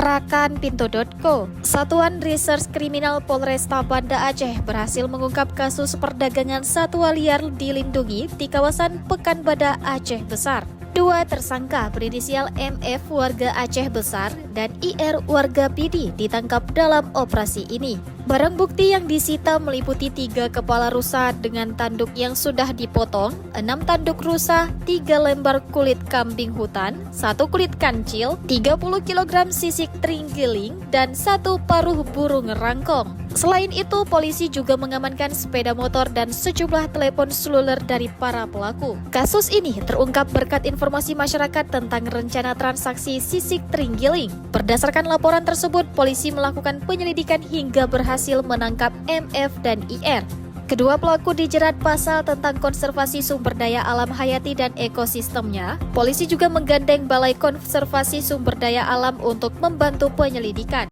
Parakan Pintu.co. Satuan Reserse Kriminal Polresta Banda Aceh berhasil mengungkap kasus perdagangan satwa liar dilindungi di kawasan Pekanbadak Aceh Besar. Dua tersangka berinisial MF warga Aceh Besar dan IR warga PD ditangkap dalam operasi ini. Barang bukti yang disita meliputi 3 kepala rusa dengan tanduk yang sudah dipotong, 6 tanduk rusa, 3 lembar kulit kambing hutan, 1 kulit kancil, 30 kg sisik terenggiling, dan 1 paruh burung rangkong. Selain itu, polisi juga mengamankan sepeda motor dan sejumlah telepon seluler dari para pelaku. Kasus ini terungkap berkat informasi masyarakat tentang rencana transaksi sisik terenggiling. Berdasarkan laporan tersebut, polisi melakukan penyelidikan hingga berhasil menangkap MF dan IR. Kedua pelaku dijerat pasal tentang konservasi sumber daya alam hayati dan ekosistemnya. Polisi juga menggandeng Balai Konservasi Sumber Daya Alam untuk membantu penyelidikan.